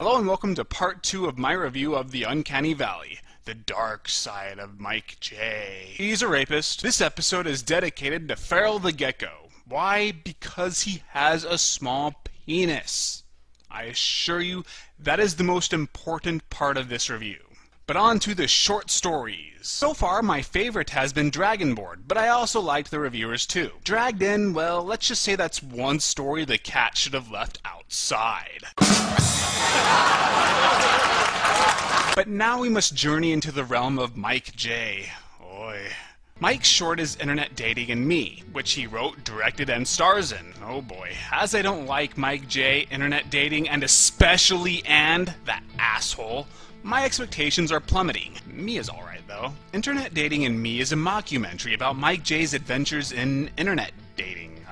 Hello and welcome to part 2 of my review of the Uncanny Valley, the dark side of MikeJ. He's a rapist. This episode is dedicated to Feral the Gecko. Why? Because he has a small penis. I assure you, that is the most important part of this review. But on to the short stories. So far, my favorite has been Dragonboard, but I also liked the reviewers too. Dragged In, well, let's just say that's one story the cat should have left outside. But now we must journey into the realm of MikeJ. Oy. Mike short is Internet Dating and Me, which he wrote, directed, and stars in. Oh boy. As I don't like MikeJ, Internet Dating, and especially that asshole, my expectations are plummeting. Me is alright though. Internet Dating and Me is a mockumentary about MikeJ's adventures in internet dating.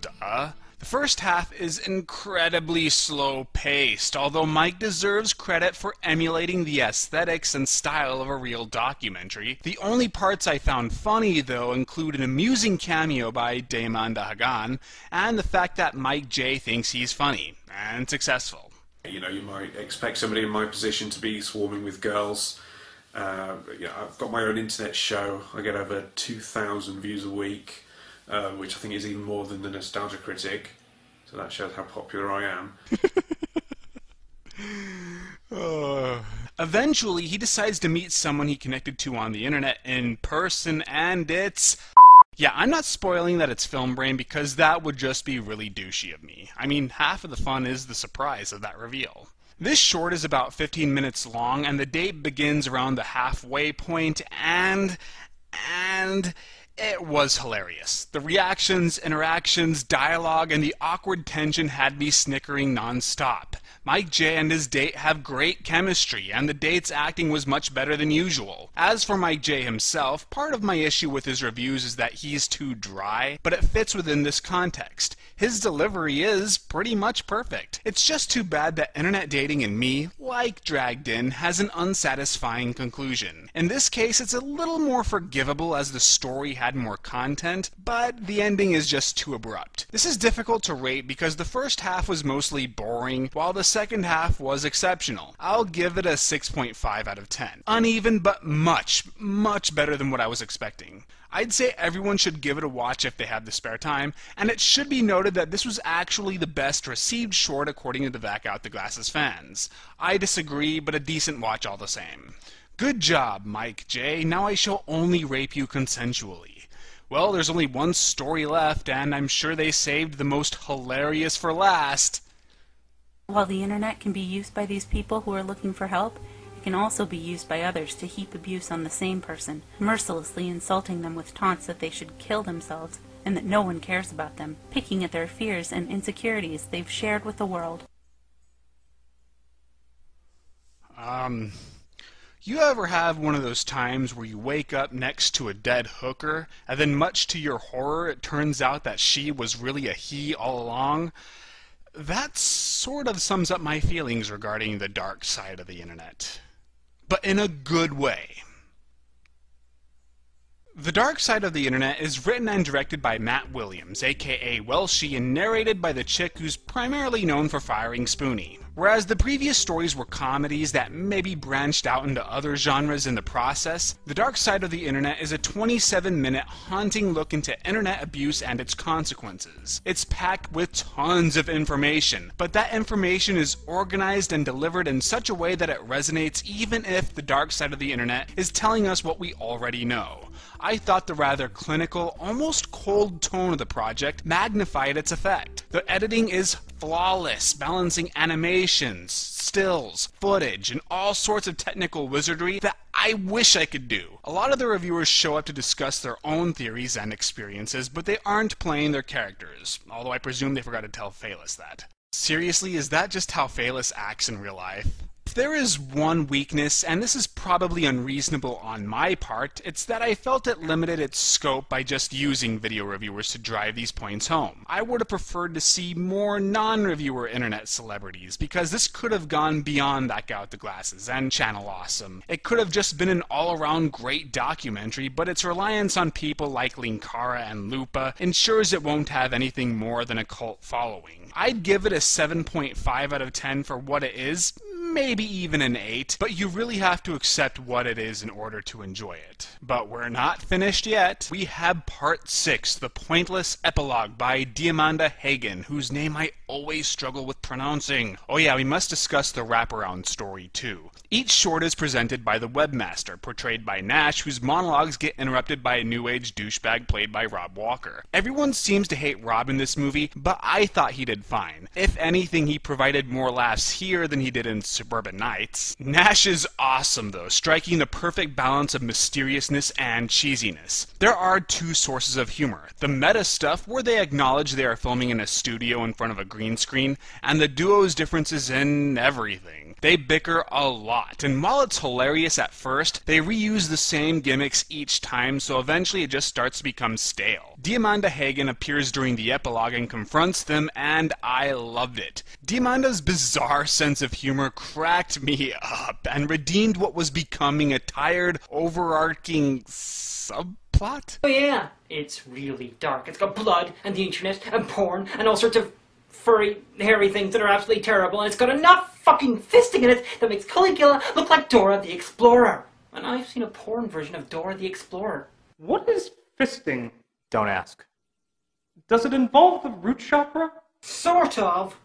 Duh. The first half is incredibly slow-paced, although Mike deserves credit for emulating the aesthetics and style of a real documentary. The only parts I found funny, though, include an amusing cameo by Damon Dahagan, and the fact that MikeJ thinks he's funny, and successful. You know, you might expect somebody in my position to be swarming with girls. I've got my own internet show. I get over 2,000 views a week. Which I think is even more than the Nostalgia Critic, so that shows how popular I am. Eventually, he decides to meet someone he connected to on the internet in person, and it's... Yeah, I'm not spoiling that it's Film Brain because that would just be really douchey of me. I mean, half of the fun is the surprise of that reveal. This short is about 15 minutes long, and the date begins around the halfway point, and it was hilarious. The reactions, interactions, dialogue, and the awkward tension had me snickering non-stop. MikeJ and his date have great chemistry, and the date's acting was much better than usual. As for MikeJ himself, part of my issue with his reviews is that he's too dry, but it fits within this context. His delivery is pretty much perfect. It's just too bad that Internet Dating and Me, like Dragged In, has an unsatisfying conclusion. In this case, it's a little more forgivable as the story had more content, but the ending is just too abrupt. This is difficult to rate because the first half was mostly boring, while the second half was exceptional. I'll give it a 6.5 out of 10. Uneven, but much better than what I was expecting. I'd say everyone should give it a watch if they have the spare time, and it should be noted that this was actually the best received short according to the Back Out the Glasses fans. I disagree, but a decent watch all the same. Good job, MikeJ. Now I shall only rape you consensually. Well, there's only one story left, and I'm sure they saved the most hilarious for last. While the internet can be used by these people who are looking for help, it can also be used by others to heap abuse on the same person, mercilessly insulting them with taunts that they should kill themselves and that no one cares about them, picking at their fears and insecurities they've shared with the world. You ever have one of those times where you wake up next to a dead hooker, and then much to your horror it turns out that she was really a he all along? That sort of sums up my feelings regarding the dark side of the internet. But in a good way. The Dark Side of the Internet is written and directed by Matt Williams, aka Welshie, and narrated by the chick who's primarily known for firing Spoonie. Whereas the previous stories were comedies that maybe branched out into other genres in the process, The Dark Side of the Internet is a 27-minute haunting look into internet abuse and its consequences. It's packed with tons of information, but that information is organized and delivered in such a way that it resonates even if The Dark Side of the Internet is telling us what we already know. I thought the rather clinical, almost cold tone of the project magnified its effect. The editing is flawless, balancing animations, stills, footage, and all sorts of technical wizardry that I wish I could do. A lot of the reviewers show up to discuss their own theories and experiences, but they aren't playing their characters, although I presume they forgot to tell Phaelus that. Seriously, is that just how Phaelus acts in real life? If there is one weakness, and this is probably unreasonable on my part, it's that I felt it limited its scope by just using video reviewers to drive these points home. I would have preferred to see more non-reviewer internet celebrities, because this could have gone beyond Back Out the Glasses and Channel Awesome. It could have just been an all-around great documentary, but its reliance on people like Linkara and Lupa ensures it won't have anything more than a cult following. I'd give it a 7.5 out of 10 for what it is, maybe even an 8, but you really have to accept what it is in order to enjoy it. But we're not finished yet. We have Part 6, The Pointless Epilogue by Diamanda Hagen, whose name I always struggle with pronouncing. Oh yeah, we must discuss the wraparound story too. Each short is presented by the webmaster, portrayed by Nash, whose monologues get interrupted by a new age douchebag played by Rob Walker. Everyone seems to hate Rob in this movie, but I thought he did fine. If anything, he provided more laughs here than he did in Suburban Nights. Nash is awesome though, striking the perfect balance of mysteriousness and cheesiness. There are two sources of humor. The meta stuff, where they acknowledge they are filming in a studio in front of a green screen, and the duo's differences in everything. They bicker a lot, and while it's hilarious at first, they reuse the same gimmicks each time, so eventually it just starts to become stale. Diamanda Hagen appears during the epilogue and confronts them, and I loved it. Diamanda's bizarre sense of humor cracked me up, and redeemed what was becoming a tired, overarching subplot? Oh yeah, it's really dark. It's got blood, and the internet, and porn, and all sorts of furry, hairy things that are absolutely terrible, and it's got enough fucking fisting in it that makes Caligula look like Dora the Explorer. And I've seen a porn version of Dora the Explorer. What is fisting? Don't ask. Does it involve the root chakra? Sort of.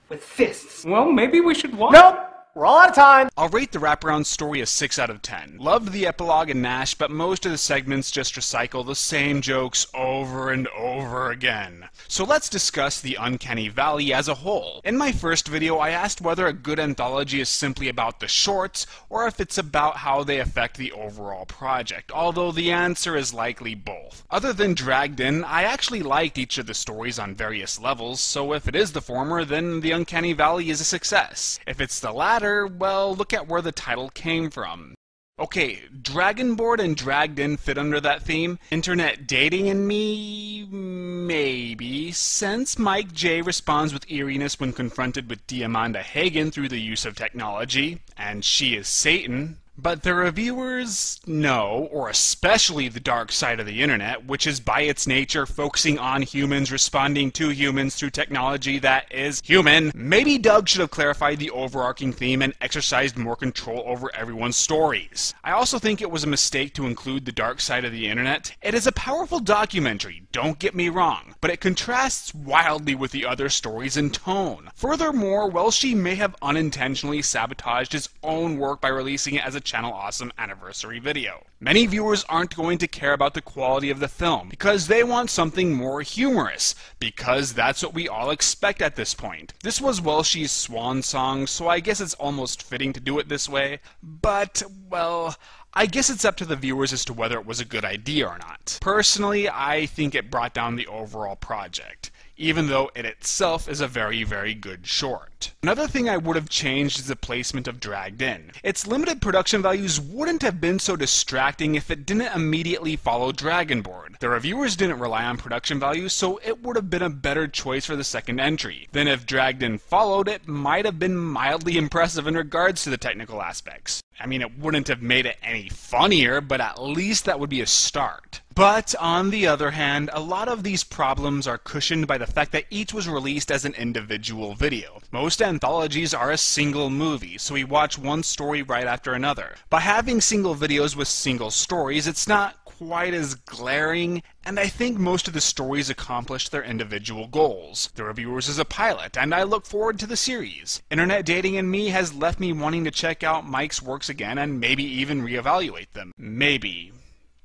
With fists. Well, maybe we should watch. Nope! We're all out of time! I'll rate the wraparound story a 6 out of 10. Loved the epilogue and Nash, but most of the segments just recycle the same jokes over and over again. So let's discuss the Uncanny Valley as a whole. In my first video, I asked whether a good anthology is simply about the shorts, or if it's about how they affect the overall project, although the answer is likely both. Other than Dragged In, I actually liked each of the stories on various levels, so if it is the former, then the Uncanny Valley is a success. If it's the latter, well, look at where the title came from. Okay, Dragonboard and Dragged In fit under that theme. Internet dating and me? Maybe. Since MikeJ responds with eeriness when confronted with Diamanda Hagen through the use of technology, and she is Satan. But the reviewers, no, or especially the dark side of the internet, which is by its nature focusing on humans responding to humans through technology that is human. Maybe Doug should have clarified the overarching theme and exercised more control over everyone's stories. I also think it was a mistake to include the dark side of the internet. It is a powerful documentary, don't get me wrong, but it contrasts wildly with the other stories in tone. Furthermore, Welshie may have unintentionally sabotaged his own work by releasing it as a Channel Awesome anniversary video. Many viewers aren't going to care about the quality of the film because they want something more humorous, because that's what we all expect at this point. This was Welshie's swan song, so I guess it's almost fitting to do it this way, but, well, I guess it's up to the viewers as to whether it was a good idea or not. Personally, I think it brought down the overall project, even though it itself is a very, very good short. Another thing I would have changed is the placement of Dragged In. Its limited production values wouldn't have been so distracting if it didn't immediately follow Dragonboard. The reviewers didn't rely on production values, so it would have been a better choice for the second entry. Then if Dragged In followed, it might have been mildly impressive in regards to the technical aspects. I mean, it wouldn't have made it any funnier, but at least that would be a start. But, on the other hand, a lot of these problems are cushioned by the fact that each was released as an individual video. Most anthologies are a single movie, so we watch one story right after another. By having single videos with single stories, it's not quite as glaring, and I think most of the stories accomplished their individual goals. The Reviewers is a pilot, and I look forward to the series. Internet Dating and Me has left me wanting to check out Mike's works again and maybe even reevaluate them. Maybe.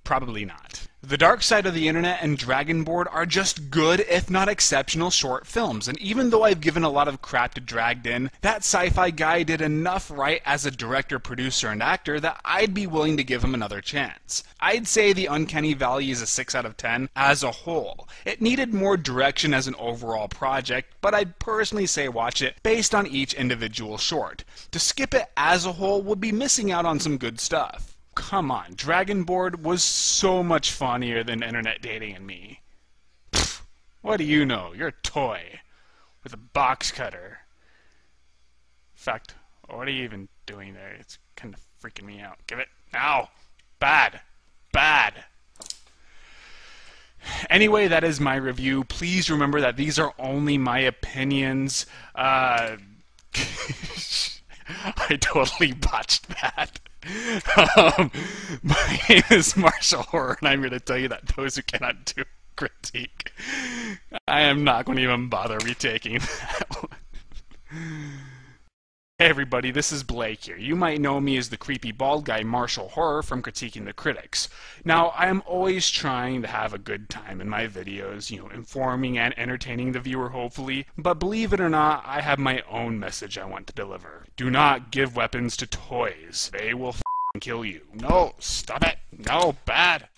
Probably not. The Dark Side of the Internet and Dragonboard are just good, if not exceptional, short films, and even though I've given a lot of crap to Dragged In, that sci-fi guy did enough right as a director, producer, and actor that I'd be willing to give him another chance. I'd say the Uncanny Valley is a 6 out of 10 as a whole. It needed more direction as an overall project, but I'd personally say watch it based on each individual short. To skip it as a whole would be missing out on some good stuff. Come on, Dragonboard was so much funnier than Internet Dating and Me. Pfft, what do you know? You're a toy with a box cutter. In fact, what are you even doing there? It's kind of freaking me out. Give it. Ow! Bad. Bad. Anyway, that is my review. Please remember that these are only my opinions. I totally botched that. My name is MartialHorror, and I'm here to tell you that those who cannot do critique, I am not going to even bother retaking that one. Hey everybody, this is Blake here. You might know me as the creepy bald guy MartialHorror from Critiquing the Critics. Now, I am always trying to have a good time in my videos, informing and entertaining the viewer hopefully, but believe it or not, I have my own message I want to deliver. Do not give weapons to toys. They will kill you. No, stop it. No, bad.